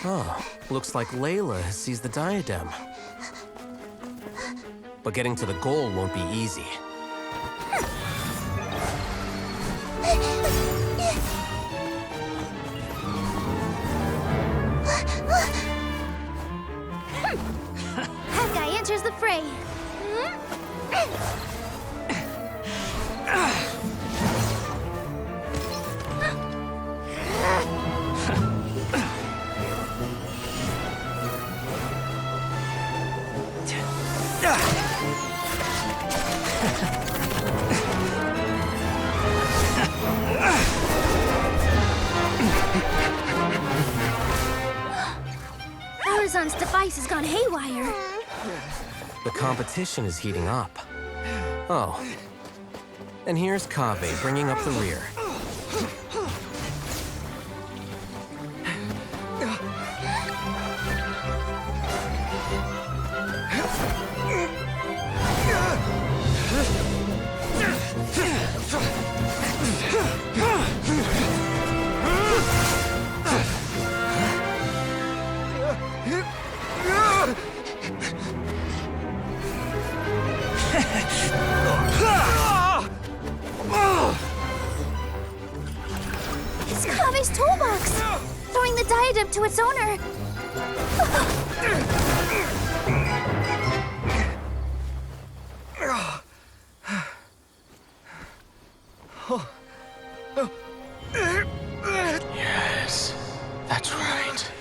Oh, looks like Layla has seized the diadem. But getting to the goal won't be easy. That guy enters the fray. Horizon's device has gone haywire. The competition is heating up. Oh. And here's Kaveh bringing up the rear. It's Kaveh's toolbox! Throwing the diadem to its owner! Yes, that's right.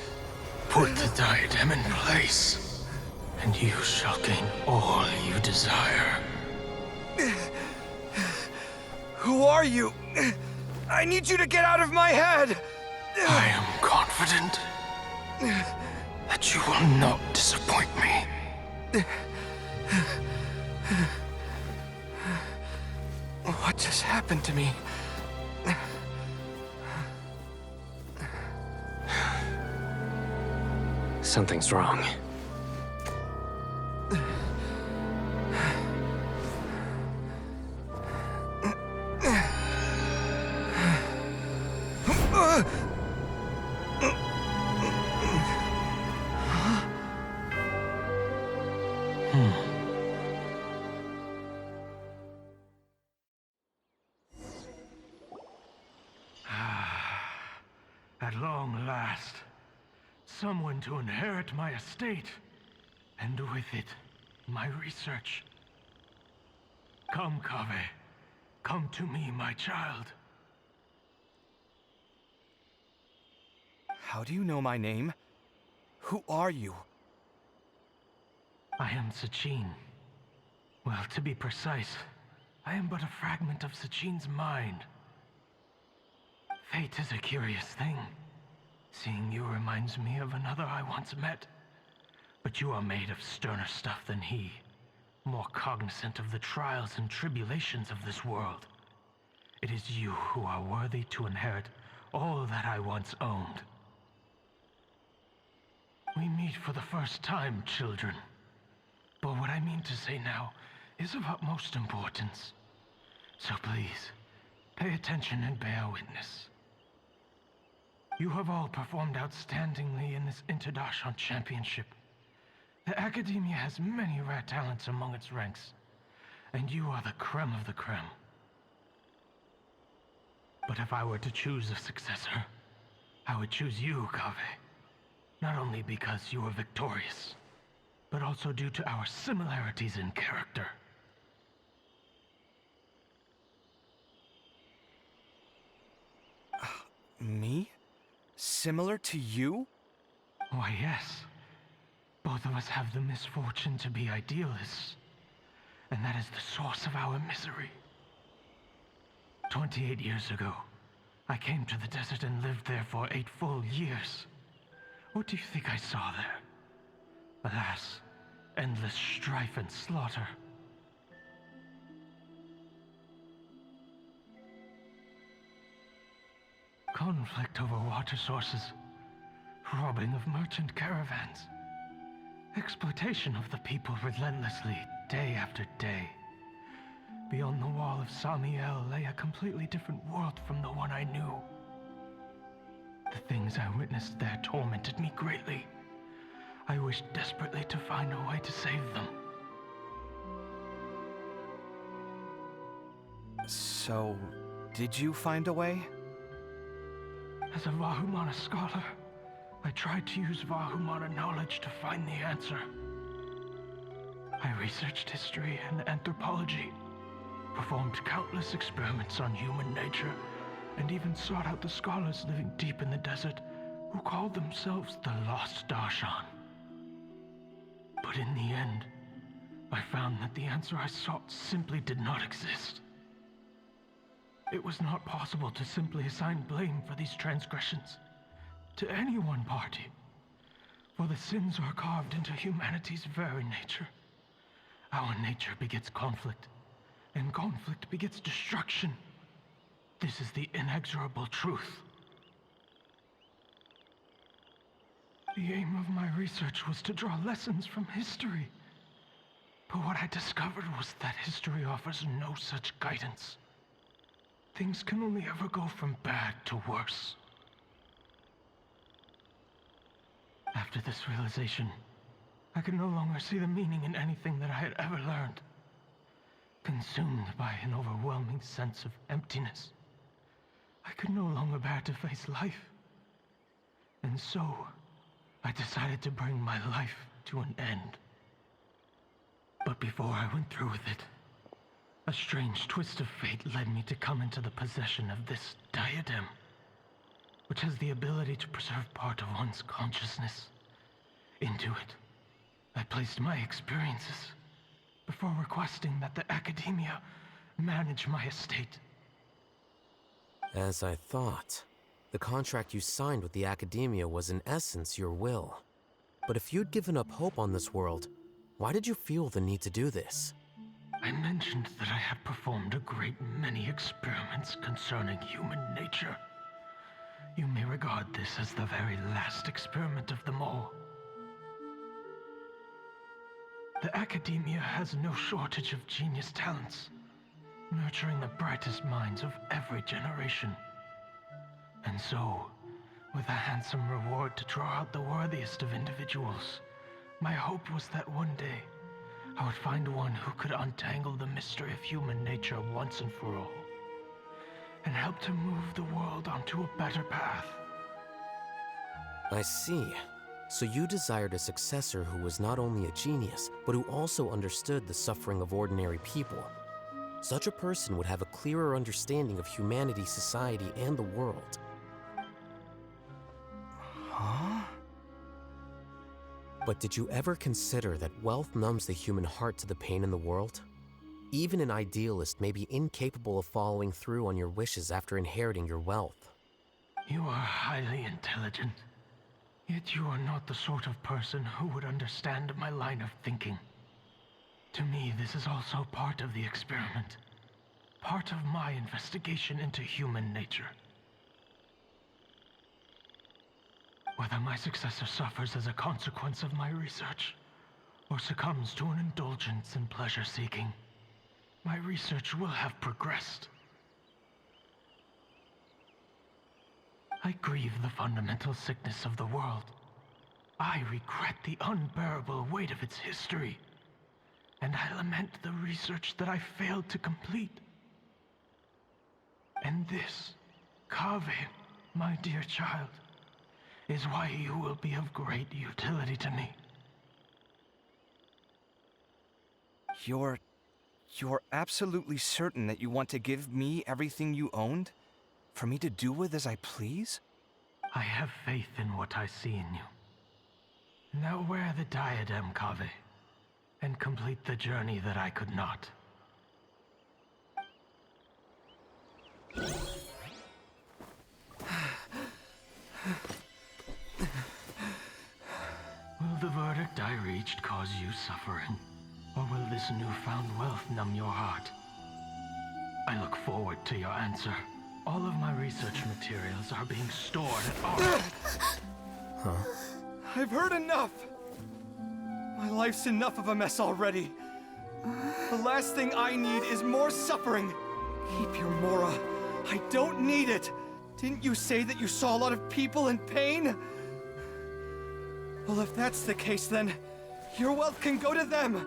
Put the diadem in place, and you shall gain all you desire. Who are you? I need you to get out of my head! I am confident that you will not disappoint me. What just happened to me? Something's wrong. At long last, someone to inherit my estate, and with it, my research. Come, Kaveh. Come to me, my child. How do you know my name? Who are you? I am Sachin. Well, to be precise, I am but a fragment of Sachin's mind. Fate is a curious thing. Seeing you reminds me of another I once met. But you are made of sterner stuff than he, more cognizant of the trials and tribulations of this world. It is you who are worthy to inherit all that I once owned. We meet for the first time, children. But what I mean to say now is of utmost importance. So please, pay attention and bear witness. You have all performed outstandingly in this Interdashant Championship. The Academia has many rare talents among its ranks, and you are the creme of the creme. But if I were to choose a successor, I would choose you, Kaveh. Not only because you were victorious, but also due to our similarities in character. Me? Similar to you? Why, yes. Both of us have the misfortune to be idealists, and that is the source of our misery. 28 years ago, I came to the desert and lived there for 8 full years. What do you think I saw there? Alas, endless strife and slaughter. Conflict over water sources, robbing of merchant caravans, exploitation of the people relentlessly, day after day. Beyond the wall of Samiel lay a completely different world from the one I knew. The things I witnessed there tormented me greatly. I wished desperately to find a way to save them. So, did you find a way? As a Vahumana scholar, I tried to use Vahumana knowledge to find the answer. I researched history and anthropology, performed countless experiments on human nature, and even sought out the scholars living deep in the desert who called themselves the Lost Darshan. But in the end, I found that the answer I sought simply did not exist. It was not possible to simply assign blame for these transgressions to any one party, for the sins are carved into humanity's very nature. Our nature begets conflict, and conflict begets destruction. This is the inexorable truth. The aim of my research was to draw lessons from history. But what I discovered was that history offers no such guidance. Things can only ever go from bad to worse. After this realization, I could no longer see the meaning in anything that I had ever learned. Consumed by an overwhelming sense of emptiness, I could no longer bear to face life. And so, I decided to bring my life to an end. But before I went through with it, a strange twist of fate led me to come into the possession of this diadem, which has the ability to preserve part of one's consciousness. Into it, I placed my experiences before requesting that the academia manage my estate. As I thought, the contract you signed with the academia was in essence your will. But if you'd given up hope on this world, why did you feel the need to do this? I mentioned that I had performed a great many experiments concerning human nature. You may regard this as the very last experiment of them all. The academia has no shortage of genius talents, nurturing the brightest minds of every generation. And so, with a handsome reward to draw out the worthiest of individuals, my hope was that one day, I would find one who could untangle the mystery of human nature once and for all, and help to move the world onto a better path. I see. So you desired a successor who was not only a genius, but who also understood the suffering of ordinary people. Such a person would have a clearer understanding of humanity, society, and the world. Huh? But did you ever consider that wealth numbs the human heart to the pain in the world? Even an idealist may be incapable of following through on your wishes after inheriting your wealth. You are highly intelligent, yet you are not the sort of person who would understand my line of thinking. To me, this is also part of the experiment, part of my investigation into human nature. Whether my successor suffers as a consequence of my research, or succumbs to an indulgence in pleasure-seeking, my research will have progressed. I grieve the fundamental sickness of the world. I regret the unbearable weight of its history, and I lament the research that I failed to complete. And this, Kaveh, my dear child, is why you will be of great utility to me. You're absolutely certain that you want to give me everything you owned? For me to do with as I please? I have faith in what I see in you. Now wear the diadem, Kaveh, and complete the journey that I could not. Will the verdict I reached cause you suffering? Or will this newfound wealth numb your heart? I look forward to your answer. All of my research materials are being stored at our... Huh? I've heard enough! My life's enough of a mess already. The last thing I need is more suffering. Keep your Mora. I don't need it. Didn't you say that you saw a lot of people in pain? Well, if that's the case, then your wealth can go to them.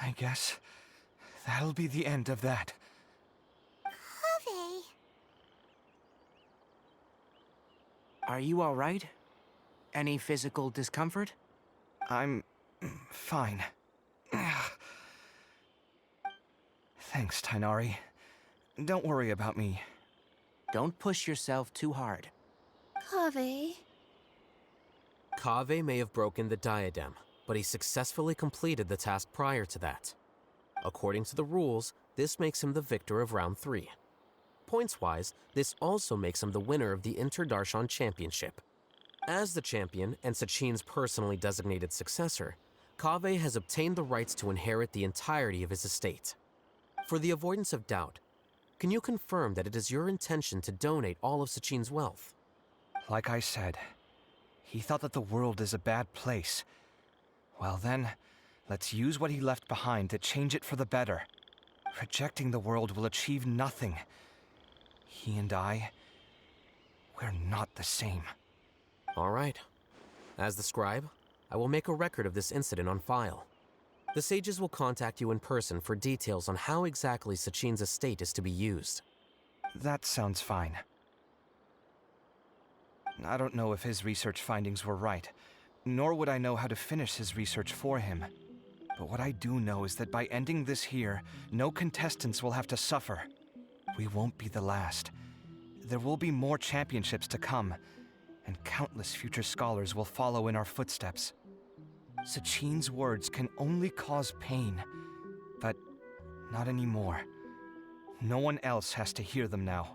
I guess that'll be the end of that. Kaveh. Are you all right? Any physical discomfort? I'm fine. Thanks, Tainari. Don't worry about me. Don't push yourself too hard. Kaveh. Kaveh may have broken the diadem, but he successfully completed the task prior to that. According to the rules, this makes him the victor of round 3. Points-wise, this also makes him the winner of the Inter-Darshan Championship. As the champion and Sachin's personally designated successor, Kaveh has obtained the rights to inherit the entirety of his estate. For the avoidance of doubt, can you confirm that it is your intention to donate all of Sachin's wealth? Like I said, he thought that the world is a bad place. Well then, let's use what he left behind to change it for the better. Rejecting the world will achieve nothing. He and I, we're not the same. All right. As the scribe, I will make a record of this incident on file. The sages will contact you in person for details on how exactly Sachin's estate is to be used. That sounds fine. I don't know if his research findings were right, nor would I know how to finish his research for him. But what I do know is that by ending this here, no contestants will have to suffer. We won't be the last. There will be more championships to come, and countless future scholars will follow in our footsteps. Sachin's words can only cause pain, but not anymore. No one else has to hear them now.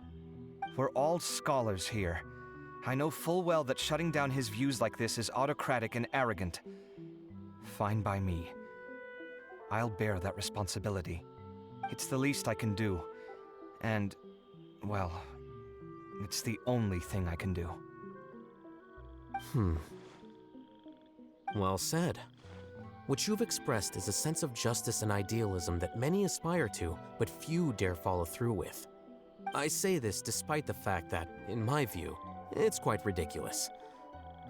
We're all scholars here. I know full well that shutting down his views like this is autocratic and arrogant. Fine by me. I'll bear that responsibility. It's the least I can do. And, well, it's the only thing I can do. Well said. What you've expressed is a sense of justice and idealism that many aspire to, but few dare follow through with. I say this despite the fact that, in my view, it's quite ridiculous.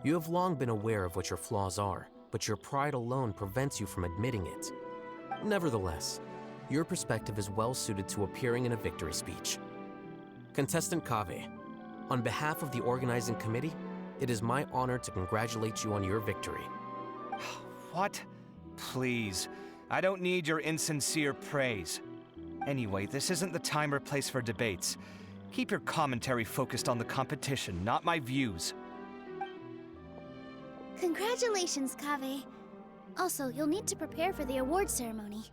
You have long been aware of what your flaws are, but your pride alone prevents you from admitting it. Nevertheless, your perspective is well suited to appearing in a victory speech. Contestant Kaveh, on behalf of the organizing committee, it is my honor to congratulate you on your victory. What? Please. I don't need your insincere praise. Anyway, this isn't the time or place for debates. Keep your commentary focused on the competition, not my views. Congratulations, Kaveh. Also, you'll need to prepare for the award ceremony.